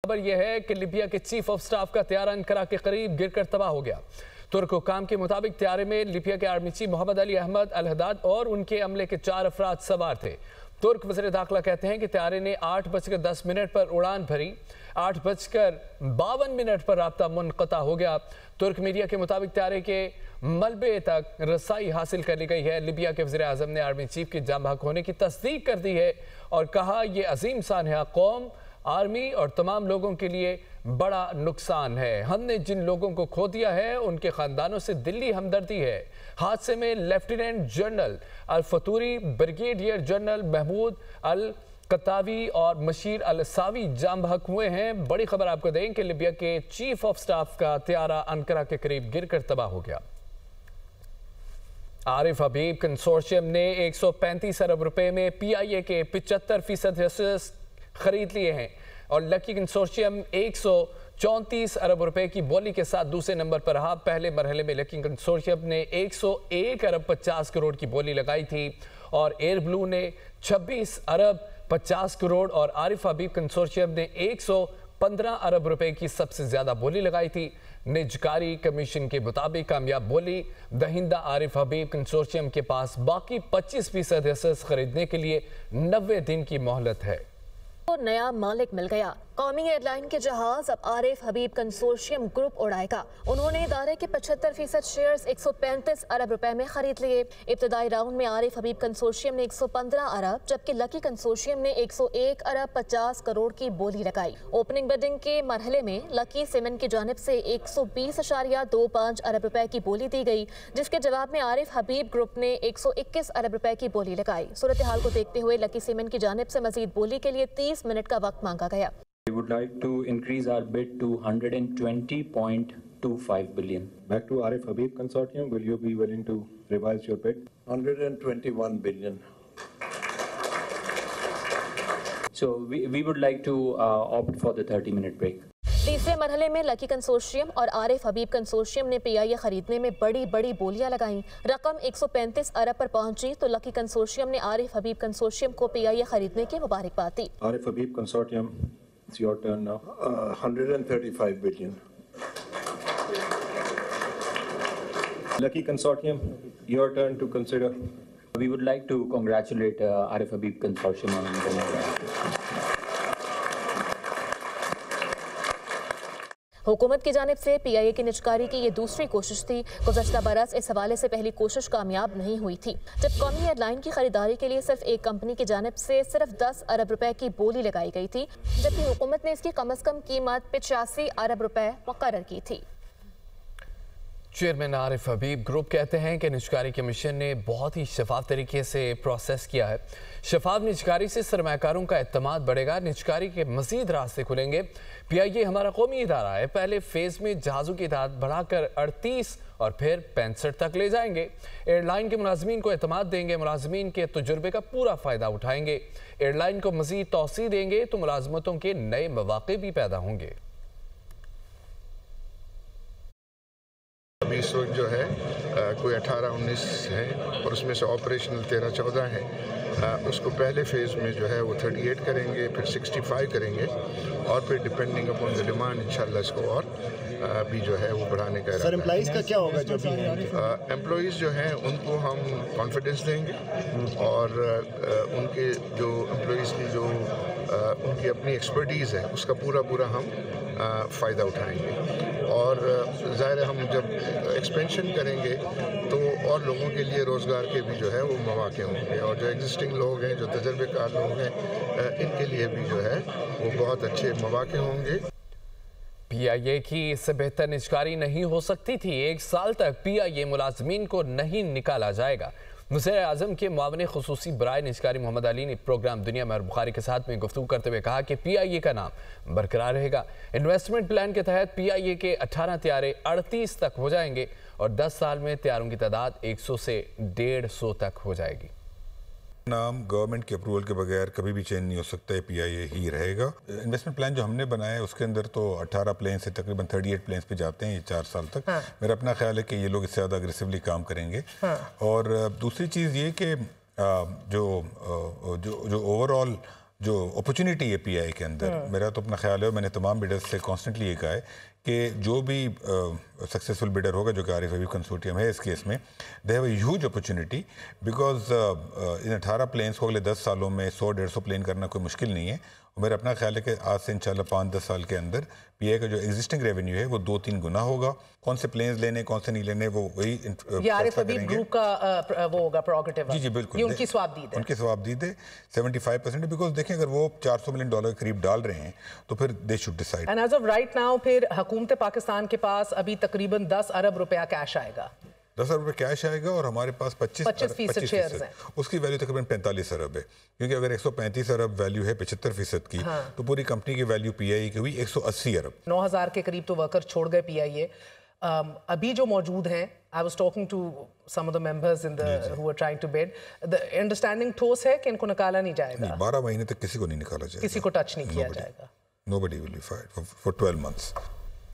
खबर यह है कि लीबिया के चीफ ऑफ स्टाफ का तैयारा अंकारा के करीब गिरकर तबाह हो गया। तुर्क हुकाम के मुताबिक तैयारे में लीबिया के आर्मी चीफ मोहम्मद अली अहमद अल हदाद और उनके अमले के 4 अफराद सवार थे। तुर्क वज़ीर दाखिला कहते हैं कि तैयारे ने 8:10 पर उड़ान भरी, 8:52 पर राब्ता मुनक़ता हो गया। तुर्क मीडिया के मुताबिक तैयारे के मलबे तक रसाई हासिल कर ली गई है। लीबिया के वज़ीर आज़म ने आर्मी चीफ के जाम बहक होने की तस्दीक कर दी है और कहा यह अजीम सानहा कौम, आर्मी और तमाम लोगों के लिए बड़ा नुकसान है। हमने जिन लोगों को खो दिया है उनके खानदानों से दिली हमदर्दी है। हादसे में लेफ्टिनेंट जनरल अल फतूरी, ब्रिगेडियर जनरल महमूद अल कतावी और मशीर अल सावी जाम बहक हुए हैं। बड़ी खबर आपको दें कि लीबिया के चीफ ऑफ स्टाफ का तैयारा अंकारा के करीब गिरकर तबाह हो गया। आरिफ हबीब कंसोर्शियम ने 135 अरब रुपए में PIA के 75% हिस्से खरीद लिए हैं और लकी कंसोर्शियम 134 अरब रुपए की बोली के साथ दूसरे नंबर पर रहा। पहले मरहले में लकी कंसोर्शियम ने 101 अरब 50 करोड़ की बोली लगाई थी और एयर ब्लू ने 26 अरब 50 करोड़ और आरिफ हबीब कंसोर्शियम ने 115 अरब रुपए की सबसे ज्यादा बोली लगाई थी। निजकारी कमीशन के मुताबिक कामयाब बोली दहिंदा आरिफ हबीब कंसोर्शियम के पास बाकी 25% हिस्से खरीदने के लिए 90 दिन की मोहलत है। नया मालिक मिल गया। कौमी एयरलाइन के जहाज अब आरिफ हबीब कंसोर्शियम ग्रुप उड़ाएगा। उन्होंने इदारे के 75% शेयर्स 135 अरब रुपए में खरीद लिए। इब्तदाई राउंड में आरिफ हबीब कंसोर्शियम ने 115 अरब जबकि लकी कंसोर्शियम ने 101 अरब 50 करोड़ की बोली लगाई। ओपनिंग बिडिंग के मरहले में लकी सीमेंट की जानिब से 120.25 अरब रुपए की बोली दी गई, जिसके जवाब में आरिफ हबीब ग्रुप ने 121 अरब रुपए की बोली लगाई। सूरत हाल को देखते हुए लकी सीमेंट की जानिब से मजीद बोली के लिए 30 मिनट का वक्त मांगा गया। We would like to increase our bid to 120.25 billion. Back to Arif Habib Consortium, will you be willing to revise your bid? 121 billion. So we would like to opt for the 30-minute break. तीसरे मरहले में lucky consortium और आरिफ हबीब consortium ने PIA खरीदने में बड़ी बड़ी बोलियां लगाईं। रकम 135 अरब पर पहुंची तो लकी कंसोर्शियम ने आरिफ हबीब कंसोर्शियम को PIA खरीदने की मुबारकबाद दी। Arif Habib Consortium, it's your turn now. 135 billion. Lucky Consortium, your turn to consider. We would like to congratulate Arif Habib Consortium on the हुकूमत की जानिब से PIA की निजकारी की ये दूसरी कोशिश थी। गुज़श्ता बरस इस हवाले से पहली कोशिश कामयाब नहीं हुई थी, जब कौमी एयरलाइन की खरीदारी के लिए सिर्फ एक कंपनी की जानिब से सिर्फ 10 अरब रुपए की बोली लगाई गई थी, जबकि हुकूमत ने इसकी कम अज़ कम कीमत 85 अरब रुपए मुकर्रर की थी। चेयरमैन आरिफ हबीब ग्रुप कहते हैं कि निजकारी कमीशन ने बहुत ही शफाफ तरीके से प्रोसेस किया है। शफाफ निजकारी से सरमाकारों का एतमाद बढ़ेगा, निजकारी के मजीद रास्ते खुलेंगे। PIA हमारा कौमी इदारा है। पहले फेज़ में जहाज़ों की तादाद बढ़ाकर 38 और फिर 65 तक ले जाएंगे। एयरलाइन के मुलाजमीन को एतमाद देंगे, मुलाजमीन के तजुर्बे का पूरा फ़ायदा उठाएंगे। एयरलाइन को मजीद तौसी देंगे तो मुलाजमतों के नए मौक़े भी पैदा होंगे। अभी इस वक्त जो है कोई 18-19 है और उसमें से ऑपरेशनल 13-14 है। उसको पहले फेज़ में जो है वो 38 करेंगे, फिर 65 करेंगे और फिर डिपेंडिंग अपॉन द डिमांड इंशाल्लाह इसको और भी जो है वो बढ़ाने का। सर एम्प्लॉइज़ का क्या होगा? जो भी एम्प्लॉइज़ जो हैं उनको हम कॉन्फिडेंस देंगे और उनके जो एम्प्लॉइज़ की जो उनकी अपनी एक्सपर्टीज़ है उसका पूरा हम फ़ायदा उठाएंगे और ज़ाहिर हम जब एक्सपेंशन करेंगे तो और लोगों के लिए रोज़गार के भी जो है वो मौके होंगे और जो एग्जिस्टिंग लोग हैं, जो तजर्बेकार लोग हैं, इनके लिए भी जो है वो बहुत अच्छे मौके होंगे। PIA की इससे बेहतर निजकारी नहीं हो सकती थी। 1 साल तक PIA मुलाजमीन को नहीं निकाला जाएगा। वज़ीर आज़म के मुआविन ख़ुसूसी बराए निजकारी मोहम्मद अली ने प्रोग्राम दुनिया में बुखारी के साथ में गुफ्तगू करते हुए कहा कि PIA का नाम बरकरार रहेगा। इन्वेस्टमेंट प्लान के तहत PIA के 18 तैयारे 38 तक हो जाएंगे और 10 साल में तैयारों की तादाद 100 से 150 तक हो जाएगी। नाम गवर्नमेंट के अप्रूवल के बगैर कभी भी चेंज नहीं हो सकता है, PIA ही रहेगा। इन्वेस्टमेंट प्लान जो हमने बनाया है उसके अंदर तो 18 प्लेन से तकरीबन 38 प्लेन्स पे जाते हैं ये 4 साल तक। मेरा अपना ख्याल है कि ये लोग इससे ज़्यादा अग्रेसिवली काम करेंगे। और दूसरी चीज़ ये कि जो ओवरऑल जो अपॉर्चुनिटी है पीआईए के अंदर, मेरा तो अपना ख्याल है, मैंने तमाम बिडर्स से कॉन्स्टेंटली ये कहा है कि जो भी सक्सेसफुल बिडर होगा, जो कि आरिफ हबीब कंसोर्टियम है इस केस में, they have a huge opportunity because in 18 planes को अगले 10 सालों में 100-150 प्लेन करना कोई मुश्किल नहीं है। और मेरा अपना ख्याल है कि आज से इंशाल्लाह 5-10 साल के अंदर पीआईए का जो एग्जिस्टिंग रेवेन्यू है वो 2-3 गुना होगा। कौन से प्लेन्स लेने कौन से नहीं लेने वो वही आरिफ हबीब ग्रुप का वो होगा प्रोगेटिव। जी बिल्कुल, ये उनकी स्वाबदीद है, उनकी स्वाबदीद है 75%। बिकॉज देखें अगर वो $400 मिलियन के करीब डाल रहे हैं तो फिर they should decide. And as of right now फिर हुकूमत पाकिस्तान के पास अभी तकरीबन 10 अरब रुपया कैश आएगा, 10 अरब कैश आएगा और हमारे पास 25% शेयर्स हैं, उसकी वैल्यू तकरीबन 45 अरब है। क्योंकि अगर 135 अरब वैल्यू है 75% की, तो पूरी कंपनी की वैल्यू पीआईए की हुई 180 अरब। 9,000 के करीब तो वर्कर छोड़ गए पीआईए। अभी जो मौजूद हैं, I was talking to some of the members in the who are trying to bid, the understanding ठोस है कि इनको निकाला नहीं जाएगा। 12 महीने तक किसी को नहीं निकाला जाएगा, किसी को टच नहीं किया जाएगा। Nobody will be fired for 12 months.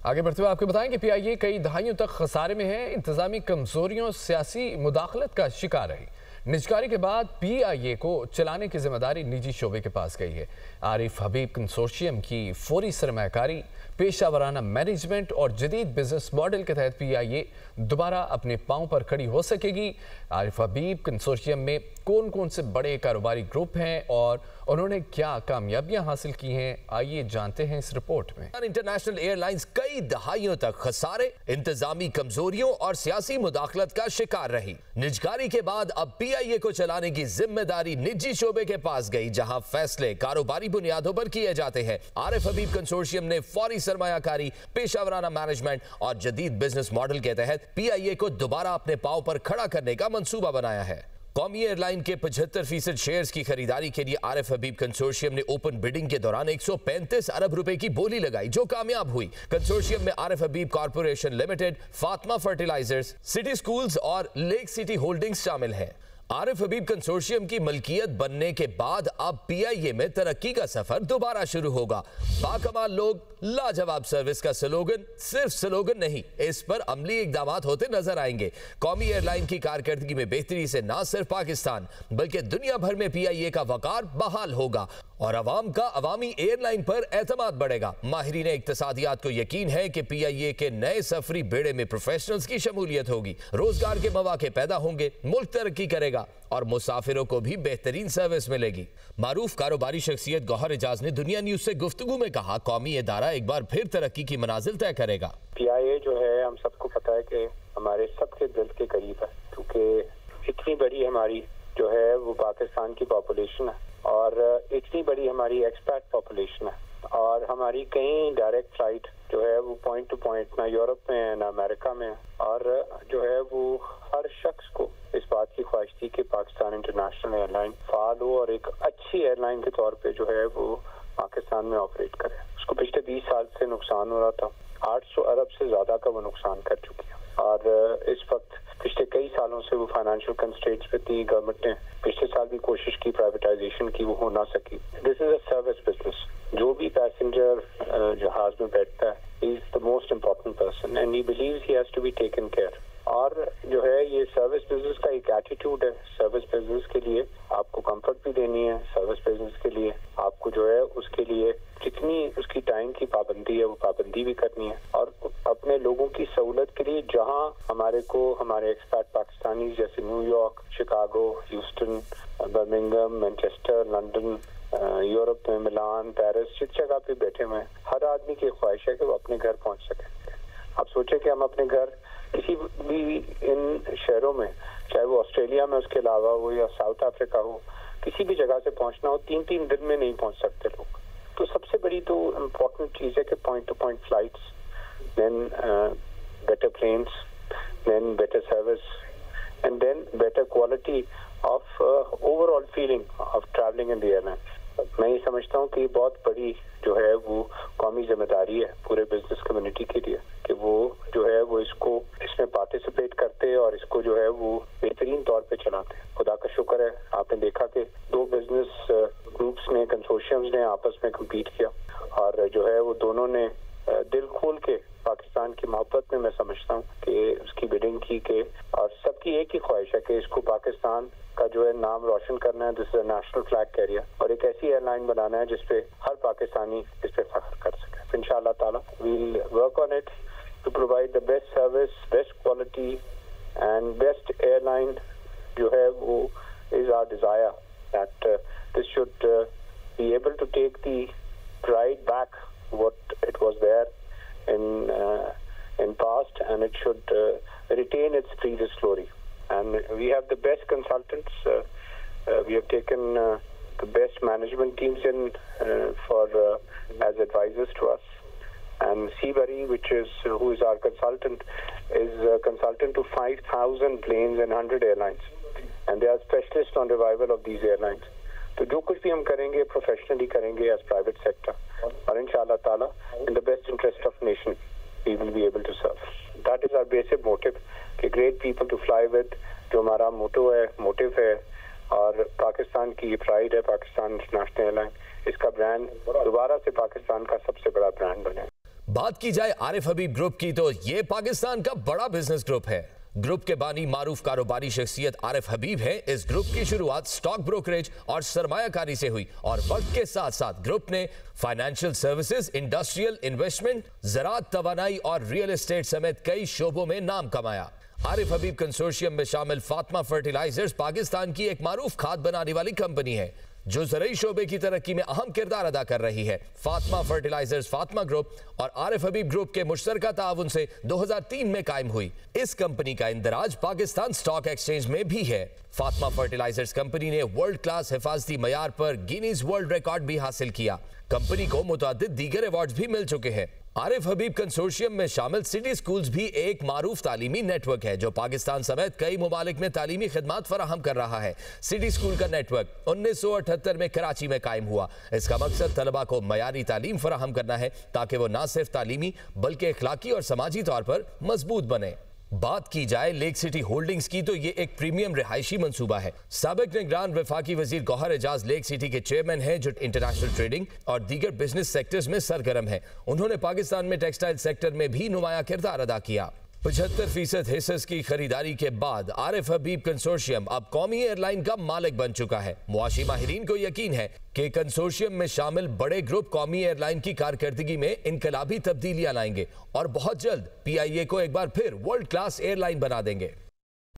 आगे बढ़ते हुए आपको बताएं कि पीआईए कई दहाइयों तक खसारे में है, इंतजामी कमजोरियों, सियासी मुदाखलत का शिकार रही। निजकारी के बाद पीआईए को चलाने की जिम्मेदारी निजी शोबे के पास गई है। आरिफ हबीब कंसोर्शियम की फौरी सरमायाकारी, पेशा वराना मैनेजमेंट और जदीद बिजनेस मॉडल के तहत पीआईए दोबारा अपने पांव पर खड़ी हो सकेगी। आरिफ हबीब कंसोर्शियम में कौन कौन से बड़े कारोबारी ग्रुप हैं और उन्होंने क्या कामयाबियां हासिल की हैं, आइए जानते हैं इस रिपोर्ट में। इंटरनेशनल एयरलाइंस कई दहाइयों तक खसारे, इंतजामी कमजोरियों और सियासी मुदाखलत का शिकार रही। निजकारी के बाद अब पीआईए को चलाने की जिम्मेदारी निजी शोबे के पास गई, जहां फैसले कारोबारी बुनियादों पर किए जाते हैं। आरिफ हबीब कंसोर्शियम ने फौरी सरमायाकारी, पेशावराना मैनेजमेंट और जदीद बिजनेस मॉडल के तहत पीआईए को दोबारा अपने पांव पर खड़ा करने का मंसूबा बनाया है। कौमी एयरलाइन के 75% शेयर्स की खरीदारी के लिए आरिफ हबीब कंसोर्शियम ने ओपन बिडिंग के दौरान 135 अरब रुपए की बोली लगाई, जो कामयाब हुई। कंसोर्शियम में Arif Habib Corporation Limited, Fatima Fertilizers, City Schools और लेक सिटी होल्डिंग्स शामिल हैं। आरिफ हबीब कंसोर्शियम की मलकियत बनने के बाद अब पीआईए में तरक्की का सफर दोबारा शुरू होगा। बाकमाल लोग, लाजवाब सर्विस का स्लोगन सिर्फ स्लोगन नहीं, इस पर अमली इकदामात होते नजर आएंगे। कौमी एयरलाइन की कारकर्दगी में बेहतरी से न सिर्फ पाकिस्तान बल्कि दुनिया भर में पीआईए का वकार बहाल होगा और अवाम का अवामी एयरलाइन पर एतमाद बढ़ेगा। माहिरीन इक्तिसादियात को यकीन है कि पीआईए के नए सफरी बेड़े में प्रोफेशनल्स की शमूलियत होगी, रोजगार के मौके पैदा होंगे, मुल्क तरक्की करेगा और मुसाफिरों को भी बेहतरीन सर्विस मिलेगी। मारूफ कारोबारी शख्सियत गौहर एजाज ने दुनिया न्यूज से गुफ्तगू में कहा, कौमी इदारा एक बार फिर तरक्की की मनाजिल तय करेगा। पीआईए जो है, हम सबको पता है कि हमारे सबके दिल के करीब है, क्योंकि इतनी बड़ी हमारी जो है वो पाकिस्तान की पॉपुलेशन है और इतनी बड़ी हमारी एक्सपैट पॉपुलेशन है और हमारी कई डायरेक्ट फ्लाइट जो है वो पॉइंट टू पॉइंट ना यूरोप में है ना अमेरिका में है और जो है वो हर शख्स को इस बात की ख्वाहिश थी कि पाकिस्तान इंटरनेशनल एयरलाइन फाल हो और एक अच्छी एयरलाइन के तौर पे जो है वो पाकिस्तान में ऑपरेट करे। उसको पिछले 20 साल से नुकसान हो रहा था, 800 अरब से ज्यादा का वो नुकसान कर चुकी है और इस वक्त पिछले कई सालों से वो फाइनेंशियल कंस्ट्रेंट्स पे थी। गवर्नमेंट ने पिछले साल भी कोशिश की प्राइवेटाइजेशन की, वो हो ना सकी। This is a service business. जो भी पैसेंजर जहाज में बैठता है, he is the most important person and he believes he has to be taken care. और जो है ये सर्विस बिजनेस का एक एटीट्यूड है। सर्विस बिजनेस के लिए आपको कंफर्ट भी देनी है, सर्विस बिजनेस के लिए आपको जो है उसके लिए जितनी उसकी टाइम की पाबंदी है वो पाबंदी भी करनी है और अपने लोगों की सहूलत के लिए जहां हमारे को हमारे एक्सपैट पाकिस्तानी जैसे New York, Chicago, Houston, Birmingham, Manchester, London, Europe में मिलान, पेरिस, जिस जगह पे बैठे हुए हैं, हर आदमी की ख्वाहिश है कि वो अपने घर पहुंच सके। आप सोचे कि हम अपने घर किसी भी इन शहरों में, चाहे वो ऑस्ट्रेलिया में उसके अलावा हो या साउथ अफ्रीका हो, किसी भी जगह से पहुंचना हो 3-3 दिन में नहीं पहुंच सकते लोग। तो सबसे बड़ी तो इम्पोर्टेंट चीज है कि point to point flights, then better planes, then better service and then better quality of overall feeling of travelling in the airline. मैं ये समझता हूँ कि ये बहुत बड़ी जो है वो कौमी जिम्मेदारी है पूरे बिजनेस कम्युनिटी के लिए कि वो जो है वो इसमें पार्टिसिपेट करते और इसको जो है वो बेहतरीन तौर पे चलाते। खुदा का शुक्र है, आपने देखा कि 2 बिजनेस ग्रुप्स ने, कंसोर्शियम्स ने आपस में कम्पीट किया और जो है वो दोनों ने दिल खोल के पाकिस्तान की मोहब्बत में मैं समझता हूँ कि उसकी बिडिंग की के और सबकी एक ही ख्वाहिश है कि इसको पाकिस्तान का जो है नाम रोशन करना है, this is a national flag carrier, और एक ऐसी एयरलाइन बनाना है जिसपे हर पाकिस्तानी इस पे फख्र कर सके। इंशाअल्लाह ताला we'll work on it to provide the best service, best quality and best airline जो है वो is our desire that this should be able to take the pride back what it was there in past, and it should retain its previous glory. And we have the best consultants. We have taken the best management teams in for as advisors to us. And Seabury, who is our consultant, is a consultant to 5,000 planes and 100 airlines, and they are specialists on revival of these airlines. तो जो कुछ भी हम करेंगे professionally करेंगे as private sector, और इंशाअल्लाह ताला in the best interest of nation we will be able to serve. That is our basic motive कि great people to fly with, जो हमारा मोटिव है और पाकिस्तान की ये प्राइड है, पाकिस्तान इंटरनेशनल एयरलाइन, इसका ब्रांड दोबारा से पाकिस्तान का सबसे बड़ा ब्रांड बने। बात की जाए आरिफ हबीब ग्रुप की तो ये पाकिस्तान का बड़ा बिजनेस ग्रुप है। ग्रुप के बानी मारूफ कारोबारी शख्सियत आरिफ हबीब है। इस ग्रुप की शुरुआत स्टॉक ब्रोकरेज और सरमायाकारी से हुई और वक्त के साथ साथ ग्रुप ने फाइनेंशियल सर्विसेज, इंडस्ट्रियल इन्वेस्टमेंट, ज़राअत, तवानाई और रियल एस्टेट समेत कई शोबों में नाम कमाया। आरिफ हबीब कंसोर्शियम में शामिल फातिमा फर्टिलाइजर्स पाकिस्तान की एक मारूफ खाद बनाने वाली कंपनी है जो ज़रूरी शोबे की तरक्की में अहम किरदार अदा कर रही है। फातिमा फर्टिलाइजर्स फातिमा ग्रुप और आरिफ हबीब ग्रुप के मुश्तरका ताउन से 2003 में कायम हुई। इस कंपनी का इंदराज पाकिस्तान स्टॉक एक्सचेंज में भी है। फातिमा फर्टिलाइजर्स कंपनी ने वर्ल्ड क्लास हिफाजती मयार पर गिनीज वर्ल्ड रिकॉर्ड भी हासिल किया। कंपनी को मुतअद्दिद दीगर अवार्ड्स भी मिल चुके हैं। आरिफ हबीब कंसोर्शियम में शामिल सिटी स्कूल्स भी एक मारूफ तालीमी नेटवर्क है जो पाकिस्तान समेत कई मुमालिक में तालीमी खिदमात फराहम कर रहा है। सिटी स्कूल का नेटवर्क 1978 में कराची में कायम हुआ। इसका मकसद तलबा को मयारी तालीम फराहम करना है ताकि वो ना सिर्फ तालीमी बल्कि अखलाकी और समाजी तौर पर मजबूत बने। बात की जाए लेक सिटी होल्डिंग्स की तो ये एक प्रीमियम रिहायशी मंसूबा है। साबिक निगरान वफाकी वजीर गौहर एजाज लेक सिटी के चेयरमैन हैं जो इंटरनेशनल ट्रेडिंग और दीगर बिजनेस सेक्टर्स में सरगर्म है। उन्होंने पाकिस्तान में टेक्सटाइल सेक्टर में भी नुमाया किरदार अदा किया। 75% हिस्सेस की खरीदारी के बाद आरिफ हबीब कंसोर्शियम अब कौमी एयरलाइन का मालिक बन चुका है। मुआशी माहिरीन को यकीन है कि कंसोर्शियम में शामिल बड़े ग्रुप कौमी एयरलाइन की कारकर्दगी में इनकलाबी तब्दीलियां लाएंगे और बहुत जल्द PIA को एक बार फिर वर्ल्ड क्लास एयरलाइन बना देंगे।